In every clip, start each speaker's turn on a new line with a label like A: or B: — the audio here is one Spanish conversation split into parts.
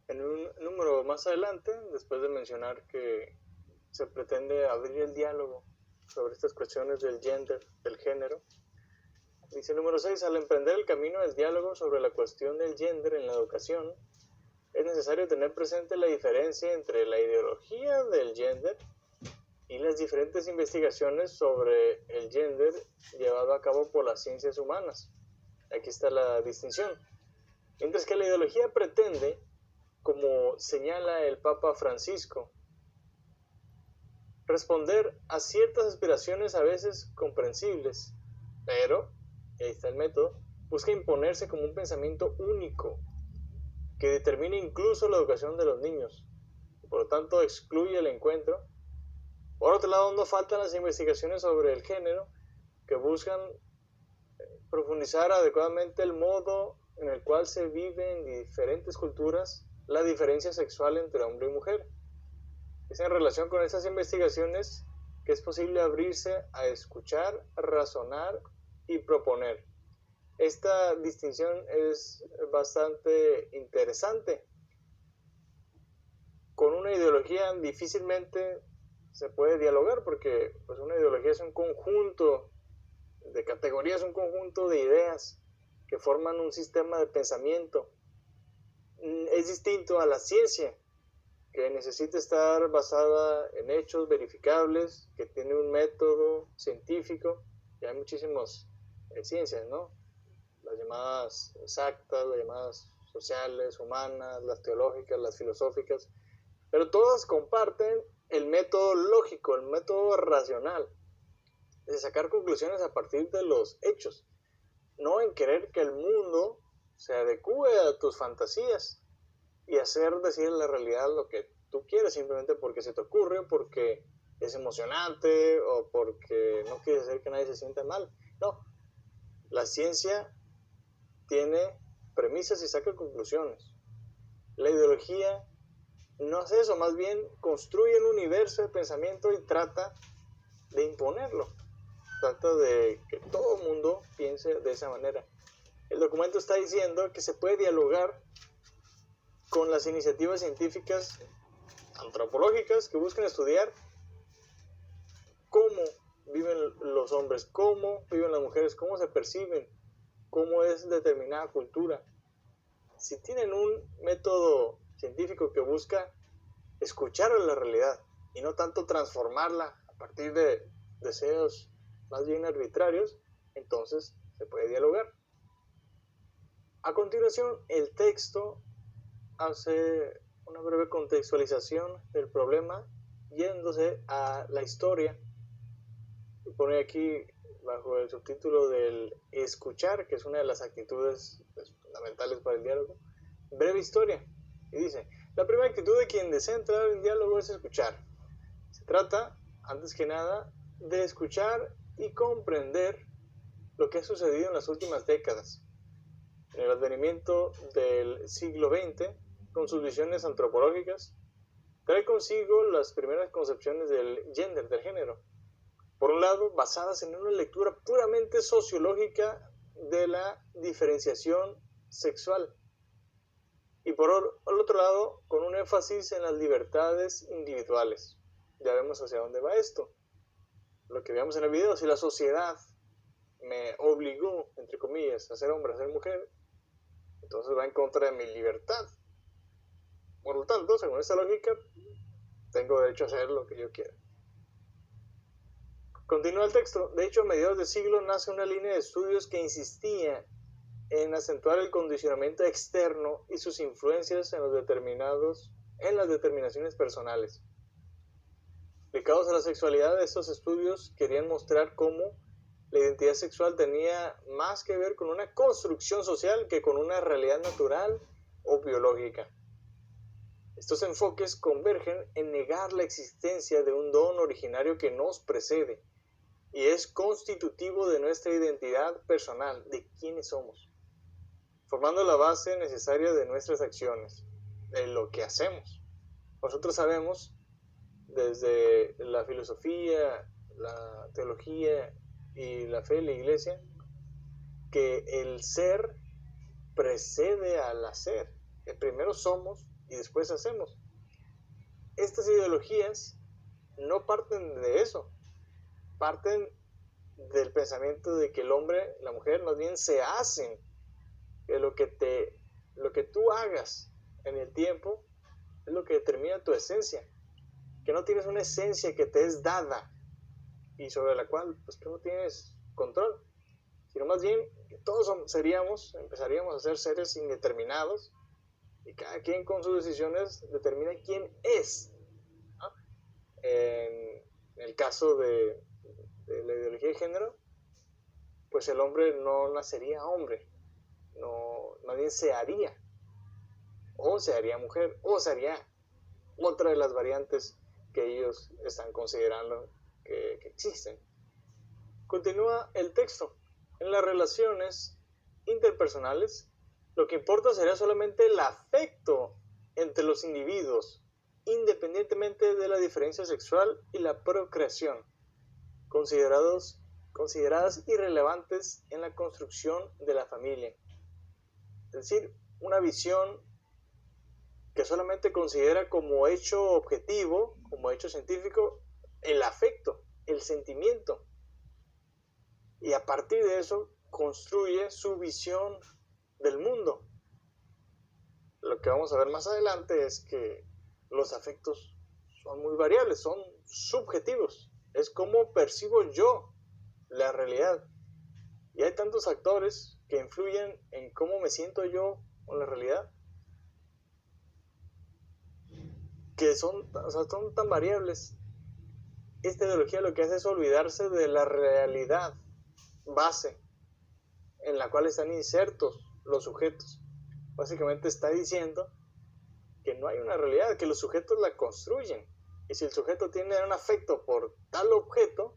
A: En un número más adelante, después de mencionar que se pretende abrir el diálogo sobre estas cuestiones del gender, del género, dice el número 6, al emprender el camino del diálogo sobre la cuestión del gender en la educación, es necesario tener presente la diferencia entre la ideología del gender y las diferentes investigaciones sobre el gender llevado a cabo por las ciencias humanas. Aquí está la distinción. Mientras que la ideología pretende, como señala el Papa Francisco, responder a ciertas aspiraciones a veces comprensibles, pero, y ahí está el método, busca imponerse como un pensamiento único que determine incluso la educación de los niños, y por lo tanto excluye el encuentro. Por otro lado, no faltan las investigaciones sobre el género que buscan profundizar adecuadamente el modo en el cual se vive en diferentes culturas la diferencia sexual entre hombre y mujer. Es en relación con estas investigaciones que es posible abrirse a escuchar, razonar y proponer. Esta distinción es bastante interesante. Con una ideología difícilmente se puede dialogar porque pues, una ideología es un conjunto de categorías, un conjunto de ideas que forman un sistema de pensamiento. Es distinto a la ciencia, que necesita estar basada en hechos verificables, que tiene un método científico, y hay muchísimas ciencias, ¿no? Las llamadas exactas, las llamadas sociales, humanas, las teológicas, las filosóficas, pero todas comparten el método lógico, el método racional, de sacar conclusiones a partir de los hechos, no en querer que el mundo se adecue a tus fantasías y hacer decir la realidad lo que tú quieres simplemente porque se te ocurre, porque es emocionante o porque no quieres hacer que nadie se sienta mal. No, la ciencia tiene premisas y saca conclusiones. La ideología no hace eso, más bien construye un universo de pensamiento y trata de imponerlo. Trata de que todo el mundo piense de esa manera. El documento está diciendo que se puede dialogar con las iniciativas científicas antropológicas que buscan estudiar cómo viven los hombres, cómo viven las mujeres, cómo se perciben, cómo es determinada cultura. Si tienen un método científico que busca escuchar a la realidad y no tanto transformarla a partir de deseos más bien arbitrarios, entonces se puede dialogar. A continuación, el texto hace una breve contextualización del problema yéndose a la historia y pone aquí bajo el subtítulo del escuchar, que es una de las actitudes fundamentales para el diálogo, breve historia, y dice: la primera actitud de quien desea entrar en diálogo es escuchar. Se trata, antes que nada, de escuchar y comprender lo que ha sucedido en las últimas décadas. En el advenimiento del siglo XX, con sus visiones antropológicas, trae consigo las primeras concepciones del gender, del género. Por un lado, basadas en una lectura puramente sociológica de la diferenciación sexual. Y por el otro lado, con un énfasis en las libertades individuales. Ya vemos hacia dónde va esto. Lo que veamos en el video, si la sociedad me obligó, entre comillas, a ser hombre, a ser mujer, entonces va en contra de mi libertad. Por lo tanto, según esta lógica, tengo derecho a hacer lo que yo quiera. Continúa el texto. De hecho, a mediados del siglo nace una línea de estudios que insistía en acentuar el condicionamiento externo y sus influencias en las determinaciones personales. Aplicados a la sexualidad, estos estudios querían mostrar cómo la identidad sexual tenía más que ver con una construcción social que con una realidad natural o biológica. Estos enfoques convergen en negar la existencia de un don originario que nos precede y es constitutivo de nuestra identidad personal, de quiénes somos, formando la base necesaria de nuestras acciones, de lo que hacemos. Nosotros sabemos, desde la filosofía, la teología y la fe de la iglesia, que el ser precede al hacer. Que primero somos y después hacemos. Estas ideologías no parten de eso, parten del pensamiento de que el hombre, la mujer, más bien se hacen, que lo que tú hagas en el tiempo es lo que determina tu esencia, que no tienes una esencia que te es dada y sobre la cual pues tú no tienes control, sino más bien que todos empezaríamos a ser seres indeterminados y cada quien con sus decisiones determina quién es, ¿no? En el caso de la ideología de género, pues el hombre no nacería hombre, nadie se haría, o se haría mujer, o se haría otra de las variantes que ellos están considerando que existen. Continúa el texto. En las relaciones interpersonales, lo que importa sería solamente el afecto entre los individuos, independientemente de la diferencia sexual y la procreación, consideradas irrelevantes en la construcción de la familia. Es decir, una visión que solamente considera como hecho objetivo, como hecho científico, el afecto, el sentimiento. Y a partir de eso construye su visión del mundo. Lo que vamos a ver más adelante es que los afectos son muy variables, son subjetivos. Es cómo percibo yo la realidad. Y hay tantos factores que influyen en cómo me siento yo con la realidad, que son tan variables. Esta ideología lo que hace es olvidarse de la realidad base en la cual están insertos los sujetos. Básicamente está diciendo que no hay una realidad, que los sujetos la construyen. Y si el sujeto tiene un afecto por tal objeto,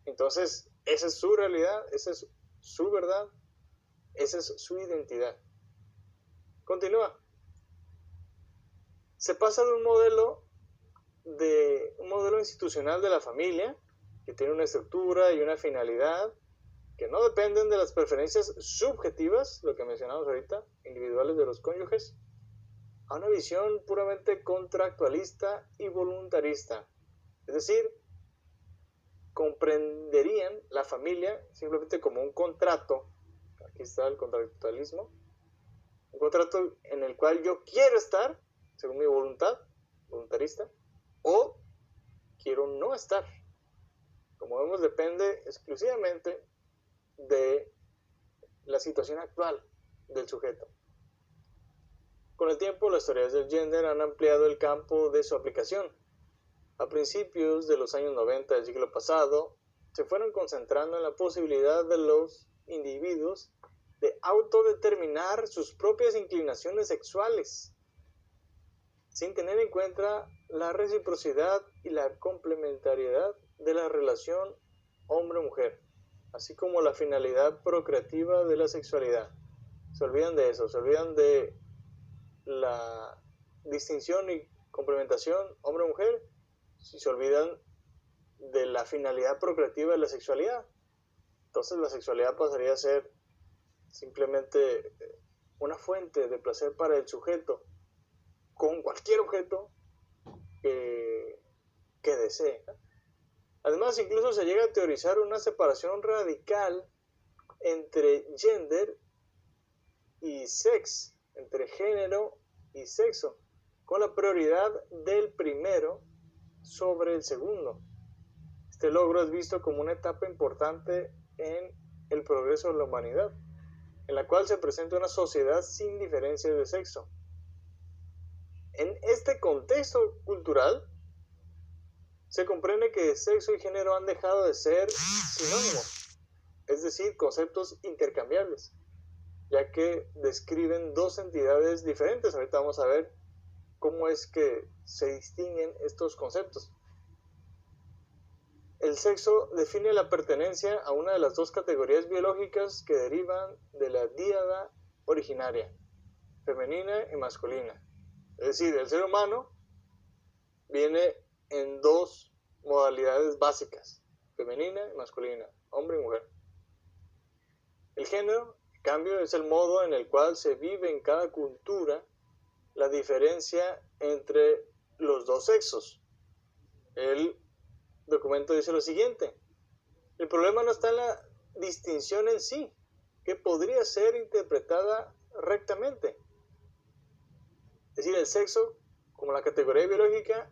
A: entonces esa es su realidad, esa es su verdad, esa es su identidad. Continúa. Se pasa de un modelo institucional de la familia, que tiene una estructura y una finalidad, que no dependen de las preferencias subjetivas, lo que mencionamos ahorita, individuales de los cónyuges, a una visión puramente contractualista y voluntarista. Es decir, comprenderían la familia simplemente como un contrato, aquí está el contractualismo, un contrato en el cual yo quiero estar, según mi voluntad, voluntarista, o quiero no estar. Como vemos, depende exclusivamente de la situación actual del sujeto. Con el tiempo, las teorías del gender han ampliado el campo de su aplicación. A principios de los años 90 del siglo pasado, se fueron concentrando en la posibilidad de los individuos de autodeterminar sus propias inclinaciones sexuales, sin tener en cuenta la reciprocidad y la complementariedad de la relación hombre-mujer, así como la finalidad procreativa de la sexualidad. Se olvidan de eso, se olvidan de la distinción y complementación hombre-mujer, si se olvidan de la finalidad procreativa de la sexualidad. Entonces la sexualidad pasaría a ser simplemente una fuente de placer para el sujeto, con cualquier objeto que desee. Además, incluso se llega a teorizar una separación radical entre gender y sex, entre género y sexo, con la prioridad del primero sobre el segundo. Este logro es visto como una etapa importante en el progreso de la humanidad, en la cual se presenta una sociedad sin diferencias de sexo. En este contexto cultural, se comprende que sexo y género han dejado de ser sinónimos, es decir, conceptos intercambiables, ya que describen dos entidades diferentes. Ahorita vamos a ver cómo es que se distinguen estos conceptos. El sexo define la pertenencia a una de las dos categorías biológicas que derivan de la díada originaria, femenina y masculina. Es decir, el ser humano viene en dos modalidades básicas, femenina y masculina, hombre y mujer. El género, en cambio, es el modo en el cual se vive en cada cultura la diferencia entre los dos sexos. El documento dice lo siguiente: el problema no está en la distinción en sí, que podría ser interpretada rectamente. Es decir, el sexo como la categoría biológica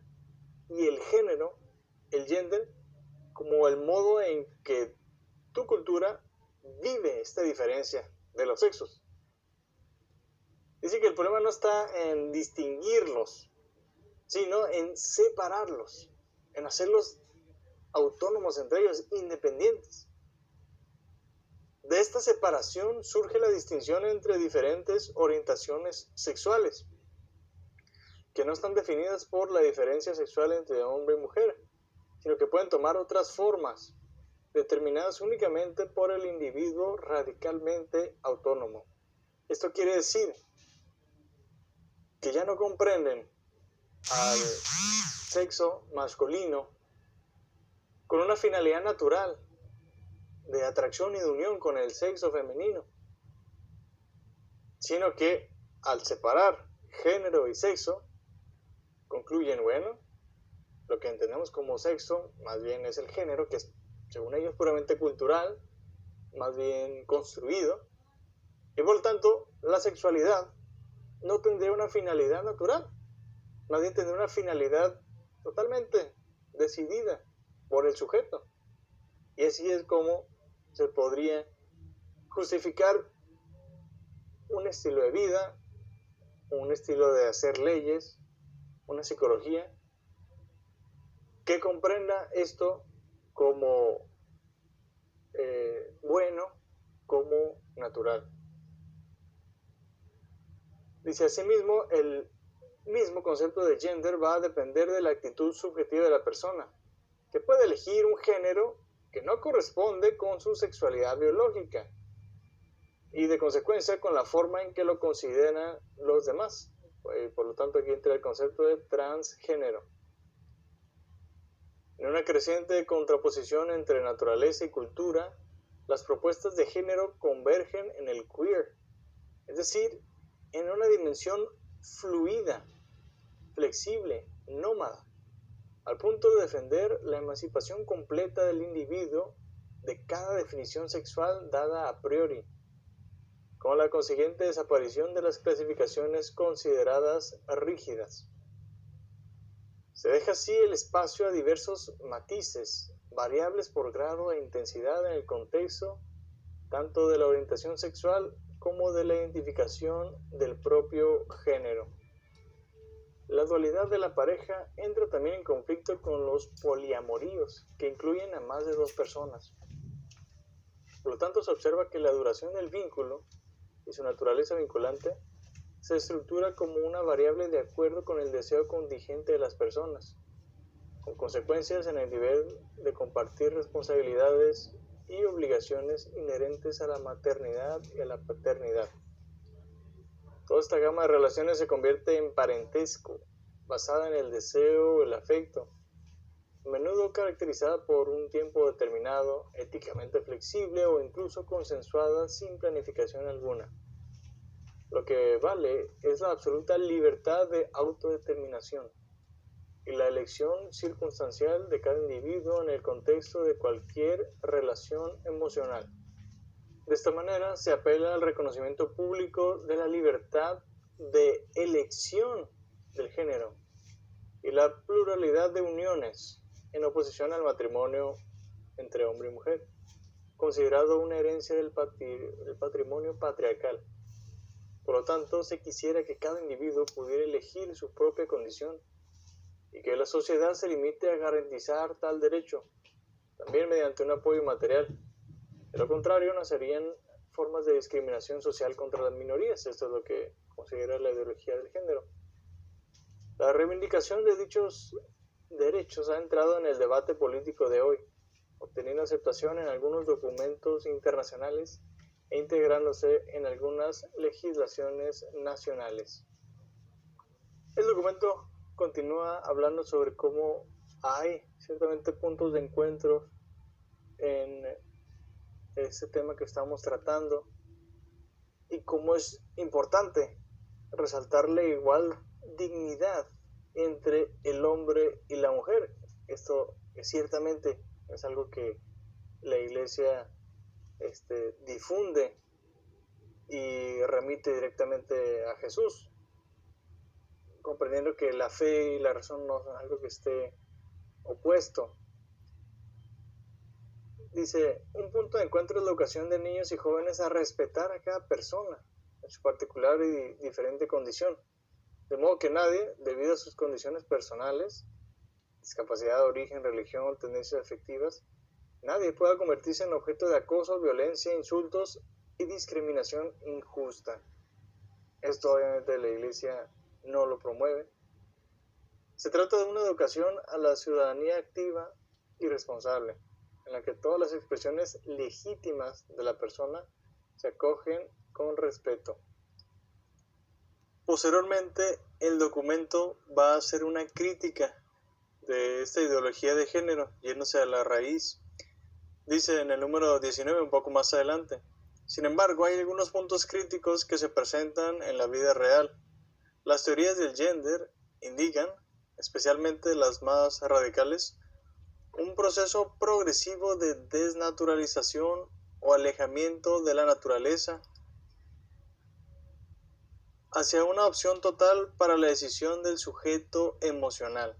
A: y el género, el gender, como el modo en que tu cultura vive esta diferencia de los sexos. Dice que el problema no está en distinguirlos, sino en separarlos, en hacerlos autónomos entre ellos, independientes. De esta separación surge la distinción entre diferentes orientaciones sexuales, que no están definidas por la diferencia sexual entre hombre y mujer, sino que pueden tomar otras formas, determinadas únicamente por el individuo radicalmente autónomo. Esto quiere decir que ya no comprenden al sexo masculino con una finalidad natural de atracción y de unión con el sexo femenino, sino que al separar género y sexo, concluyen, bueno, lo que entendemos como sexo más bien es el género, que es, según ellos, puramente cultural, más bien construido, y por lo tanto la sexualidad no tendría una finalidad natural, más bien tendría una finalidad totalmente decidida por el sujeto. Y así es como se podría justificar un estilo de vida, un estilo de hacer leyes, una psicología que comprenda esto como bueno, como natural. Dice asimismo, el mismo concepto de gender va a depender de la actitud subjetiva de la persona, que puede elegir un género que no corresponde con su sexualidad biológica y de consecuencia con la forma en que lo consideran los demás. Por lo tanto, aquí entra el concepto de transgénero. En una creciente contraposición entre naturaleza y cultura, las propuestas de género convergen en el queer, es decir, en una dimensión fluida, flexible, nómada, al punto de defender la emancipación completa del individuo de cada definición sexual dada a priori, con la consiguiente desaparición de las clasificaciones consideradas rígidas. Se deja así el espacio a diversos matices, variables por grado e intensidad en el contexto tanto de la orientación sexual como de la identificación del propio género. La dualidad de la pareja entra también en conflicto con los poliamoríos, que incluyen a más de dos personas. Por lo tanto, se observa que la duración del vínculo y su naturaleza vinculante se estructura como una variable de acuerdo con el deseo contingente de las personas, con consecuencias en el nivel de compartir responsabilidades y obligaciones inherentes a la maternidad y a la paternidad. Toda esta gama de relaciones se convierte en parentesco, basada en el deseo o el afecto, a menudo caracterizada por un tiempo determinado, éticamente flexible o incluso consensuada sin planificación alguna. Lo que vale es la absoluta libertad de autodeterminación y la elección circunstancial de cada individuo en el contexto de cualquier relación emocional. De esta manera se apela al reconocimiento público de la libertad de elección del género y la pluralidad de uniones en oposición al matrimonio entre hombre y mujer, considerado una herencia del patrimonio patriarcal. Por lo tanto, se quisiera que cada individuo pudiera elegir su propia condición y que la sociedad se limite a garantizar tal derecho, también mediante un apoyo material. De lo contrario, nacerían formas de discriminación social contra las minorías. Esto es lo que considera la ideología del género. La reivindicación de dichos derechos ha entrado en el debate político de hoy, obteniendo aceptación en algunos documentos internacionales e integrándose en algunas legislaciones nacionales. El documento continúa hablando sobre cómo hay ciertamente puntos de encuentro en este tema que estamos tratando y cómo es importante resaltar la igual dignidad entre el hombre y la mujer. Esto ciertamente es algo que la Iglesia difunde y remite directamente a Jesús, comprendiendo que la fe y la razón no son algo que esté opuesto. Dice, un punto de encuentro es la educación de niños y jóvenes a respetar a cada persona en su particular y diferente condición, de modo que nadie, debido a sus condiciones personales, discapacidad de origen, religión, tendencias afectivas, nadie pueda convertirse en objeto de acoso, violencia, insultos y discriminación injusta. Esto obviamente la Iglesia no lo promueve. Se trata de una educación a la ciudadanía activa y responsable, en la que todas las expresiones legítimas de la persona se acogen con respeto. Posteriormente, el documento va a hacer una crítica de esta ideología de género, yéndose a la raíz. Dice en el número 19, un poco más adelante: sin embargo, hay algunos puntos críticos que se presentan en la vida real. Las teorías del gender indican, especialmente las más radicales, un proceso progresivo de desnaturalización o alejamiento de la naturaleza hacia una opción total para la decisión del sujeto emocional.